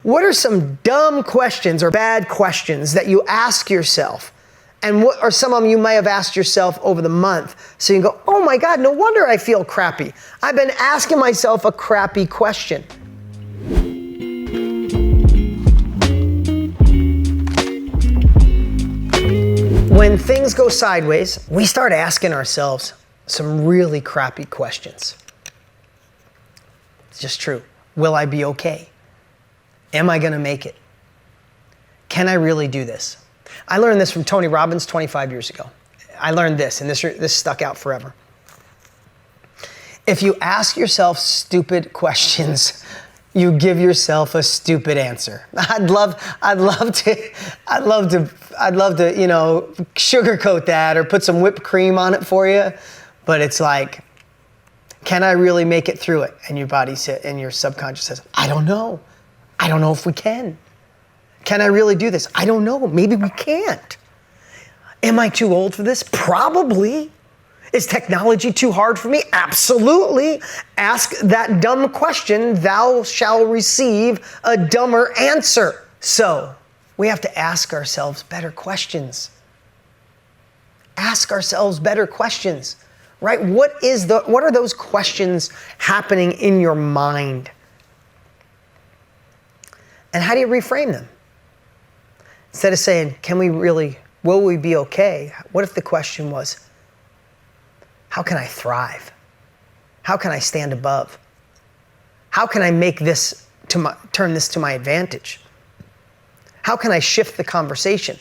What are some dumb questions or bad questions that you ask yourself? And what are some of them you may have asked yourself over the month? So you can go, oh my God, no wonder I feel crappy. I've been asking myself a crappy question. When things go sideways, we start asking ourselves some really crappy questions. It's just true. Will I be okay? Am I going to make it? Can I really do this? I learned this from Tony Robbins 25 years ago. I learned this, and this stuck out forever. If you ask yourself stupid questions, you give yourself a stupid answer. I'd love to, sugarcoat that or put some whipped cream on it for you, but it's like, can I really make it through it? And your body and your subconscious says, I don't know. I don't know if we can. Can I really do this? I don't know. Maybe we can't. Am I too old for this? Probably. Is technology too hard for me? Absolutely. Ask that dumb question, thou shalt receive a dumber answer. So we have to ask ourselves better questions. Ask ourselves better questions, right? What are those questions happening in your mind? And how do you reframe them? Instead of saying, will we be okay? What if the question was, how can I thrive? How can I stand above? How can I make this turn this to my advantage? How can I shift the conversation?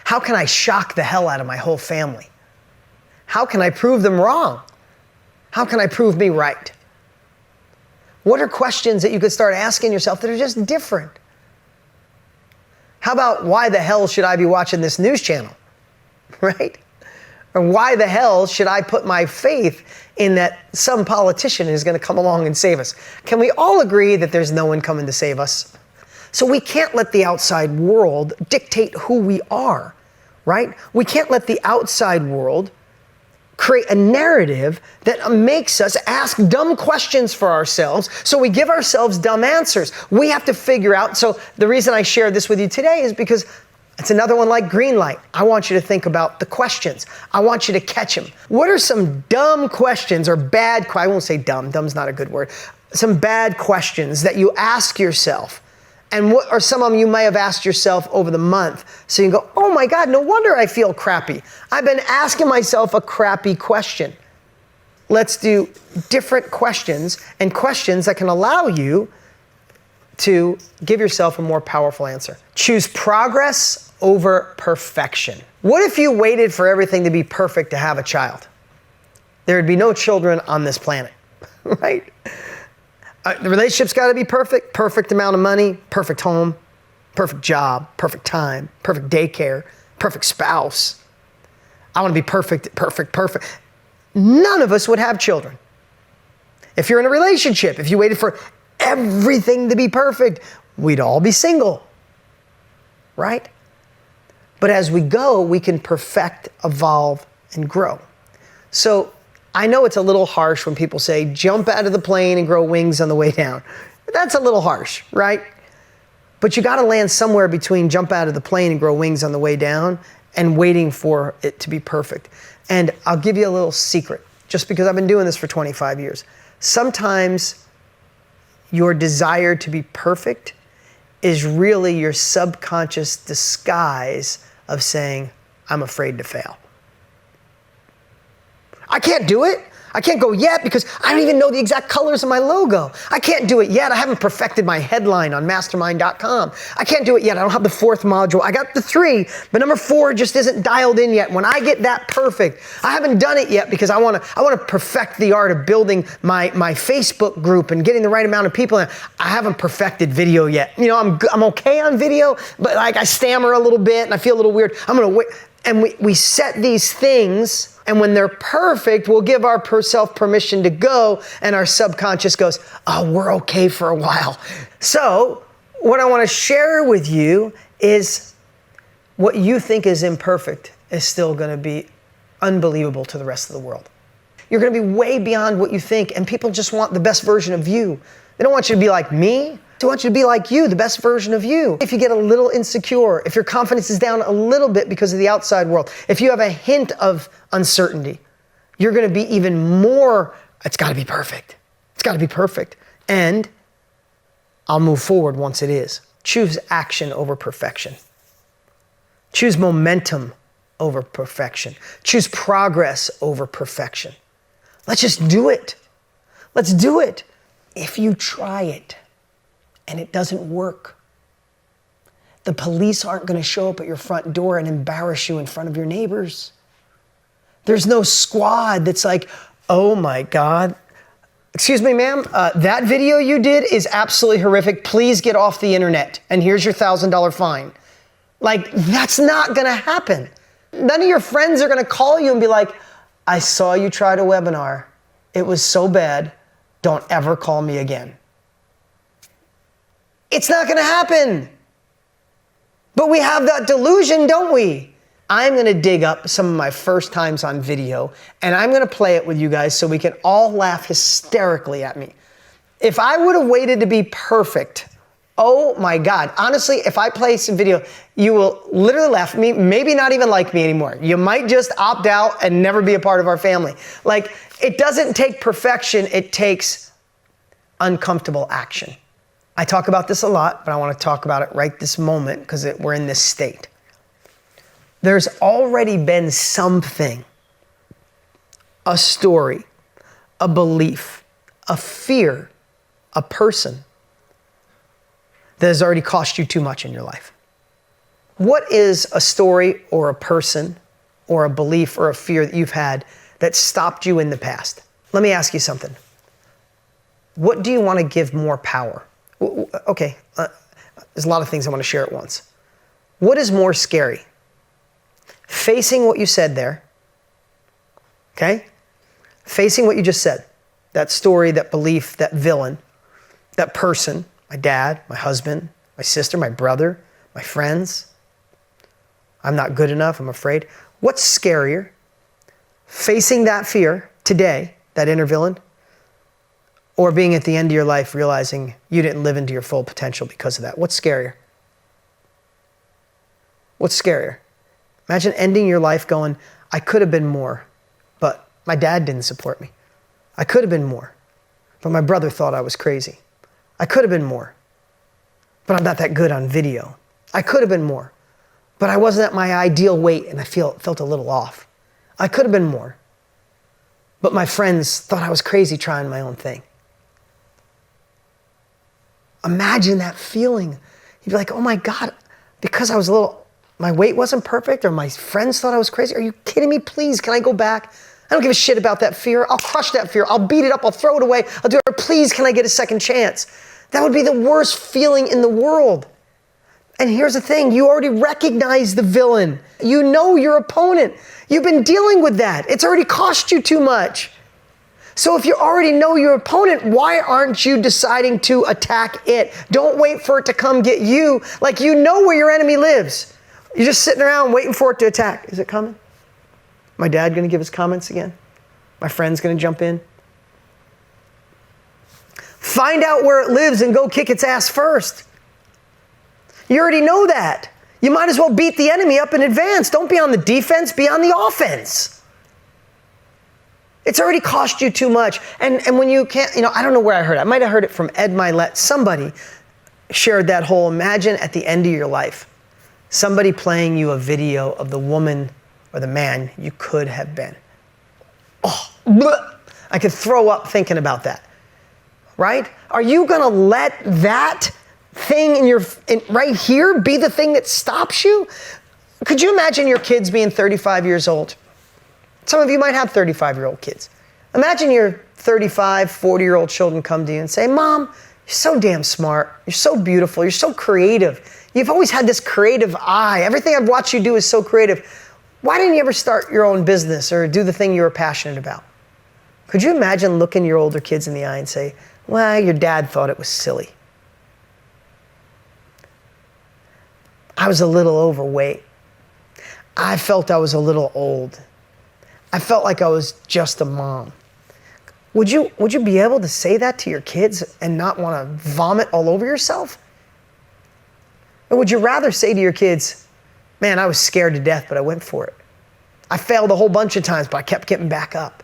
How can I shock the hell out of my whole family? How can I prove them wrong? How can I prove me right? What are questions that you could start asking yourself that are just different? How about, why the hell should I be watching this news channel? Right? Or why the hell should I put my faith in that some politician is going to come along and save us? Can we all agree that there's no one coming to save us? So we can't let the outside world dictate who we are, right? We can't let the outside world create a narrative that makes us ask dumb questions for ourselves, so we give ourselves dumb answers. We have to figure out, so the reason I share this with you today is because it's another one like green light. I want you to think about the questions. I want you to catch them. What are some dumb questions or I won't say dumb, dumb's not a good word. Some bad questions that you ask yourself. And what are some of them you may have asked yourself over the month? So you can go, oh my God, no wonder I feel crappy. I've been asking myself a crappy question. Let's do different questions and questions that can allow you to give yourself a more powerful answer. Choose progress over perfection. What if you waited for everything to be perfect to have a child? There would be no children on this planet, right? The relationship's got to be perfect, perfect amount of money, perfect home, perfect job, perfect time, perfect daycare, perfect spouse. I want to be perfect. None of us would have children. If you're in a relationship, if you waited for everything to be perfect, we'd all be single, right? But as we go, we can perfect, evolve, and grow. So I know it's a little harsh when people say, jump out of the plane and grow wings on the way down. That's a little harsh, right? But you got to land somewhere between jump out of the plane and grow wings on the way down and waiting for it to be perfect. And I'll give you a little secret, just because I've been doing this for 25 years. Sometimes your desire to be perfect is really your subconscious disguise of saying, I'm afraid to fail. I can't do it. I can't go yet because I don't even know the exact colors of my logo. I can't do it yet. I haven't perfected my headline on mastermind.com. I can't do it yet. I don't have the 4th module. I got the 3, but number 4 just isn't dialed in yet. When I get that perfect, I haven't done it yet because I want to perfect the art of building my Facebook group and getting the right amount of people. I haven't perfected video yet. You know, I'm okay on video, but like I stammer a little bit and I feel a little weird. I'm going to wait. And we set these things, and when they're perfect, we'll give ourselves permission to go, and our subconscious goes, oh, we're okay for a while. So what I want to share with you is what you think is imperfect is still going to be unbelievable to the rest of the world. You're going to be way beyond what you think, and people just want the best version of you. They don't want you to be like me. They want you to be like you, the best version of you. If you get a little insecure, if your confidence is down a little bit because of the outside world, if you have a hint of uncertainty, you're going to be even more, it's got to be perfect. It's got to be perfect. And I'll move forward once it is. Choose action over perfection. Choose momentum over perfection. Choose progress over perfection. Let's just do it. Let's do it. If you try it and it doesn't work, the police aren't going to show up at your front door and embarrass you in front of your neighbors. There's no squad that's like, oh my God, excuse me, ma'am, that video you did is absolutely horrific. Please get off the internet, and here's your $1,000 fine. Like, that's not going to happen. None of your friends are going to call you and be like, I saw you tried a webinar. It was so bad. Don't ever call me again. It's not going to happen. But we have that delusion, don't we? I'm going to dig up some of my first times on video, and I'm going to play it with you guys so we can all laugh hysterically at me. If I would have waited to be perfect, oh my God. Honestly, if I play some video, you will literally laugh at me, maybe not even like me anymore. You might just opt out and never be a part of our family. Like, it doesn't take perfection, it takes uncomfortable action. I talk about this a lot, but I want to talk about it right this moment because we're in this state. There's already been something, a story, a belief, a fear, a person that has already cost you too much in your life. What is a story or a person or a belief or a fear that you've had that stopped you in the past? Let me ask you something. What do you want to give more power? Okay, there's a lot of things I want to share at once. What is more scary? Facing what you said there, okay? Facing what you just said, that story, that belief, that villain, that person, my dad, my husband, my sister, my brother, my friends. I'm not good enough, I'm afraid. What's scarier? Facing that fear today, that inner villain, or being at the end of your life realizing you didn't live into your full potential because of that? What's scarier? What's scarier? Imagine ending your life going, I could have been more, but my dad didn't support me. I could have been more, but my brother thought I was crazy. I could have been more, but I'm not that good on video. I could have been more, but I wasn't at my ideal weight and I felt a little off. I could have been more, but my friends thought I was crazy trying my own thing. Imagine that feeling. You'd be like, oh my God, because I was my weight wasn't perfect or my friends thought I was crazy. Are you kidding me? Please, can I go back? I don't give a shit about that fear. I'll crush that fear. I'll beat it up. I'll throw it away. I'll do it. Please, can I get a second chance? That would be the worst feeling in the world. And here's the thing. You already recognize the villain. You know your opponent. You've been dealing with that. It's already cost you too much. So if you already know your opponent, why aren't you deciding to attack it? Don't wait for it to come get you. Like, you know where your enemy lives. You're just sitting around waiting for it to attack. Is it coming? My dad going to give his comments again? My friend's going to jump in? Find out where it lives and go kick its ass first. You already know that. You might as well beat the enemy up in advance. Don't be on the defense, be on the offense. It's already cost you too much. And when you can't, I don't know where I heard it. I might have heard it from Ed Milet. Somebody shared that whole, imagine at the end of your life, somebody playing you a video of the woman or the man you could have been. Oh, bleh. I could throw up thinking about that, right? Are you gonna let that thing right here be the thing that stops you? Could you imagine your kids being 35 years old? Some of you might have 35-year-old kids. Imagine your 35, 40-year-old children come to you and say, Mom, you're so damn smart. You're so beautiful. You're so creative. You've always had this creative eye. Everything I've watched you do is so creative. Why didn't you ever start your own business or do the thing you were passionate about? Could you imagine looking your older kids in the eye and say, well, your dad thought it was silly. I was a little overweight. I felt I was a little old. I felt like I was just a mom. Would you be able to say that to your kids and not want to vomit all over yourself? Or would you rather say to your kids, man, I was scared to death, but I went for it. I failed a whole bunch of times, but I kept getting back up.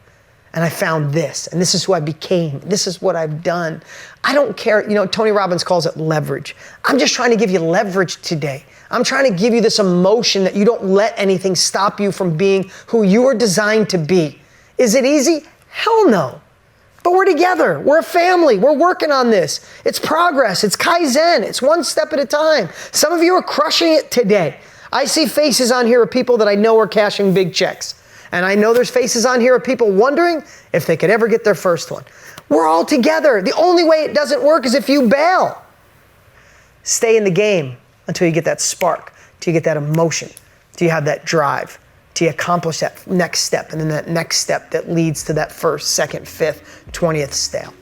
And I found this, and this is who I became. This is what I've done. I don't care. You know, Tony Robbins calls it leverage. I'm just trying to give you leverage today. I'm trying to give you this emotion that you don't let anything stop you from being who you are designed to be. Is it easy? Hell no. But we're together. We're a family. We're working on this. It's progress. It's Kaizen. It's one step at a time. Some of you are crushing it today. I see faces on here of people that I know are cashing big checks. And I know there's faces on here of people wondering if they could ever get their first one. We're all together. The only way it doesn't work is if you bail. Stay in the game until you get that spark, till you get that emotion, till you have that drive, till you accomplish that next step, and then that next step that leads to that first, second, fifth, 20th step.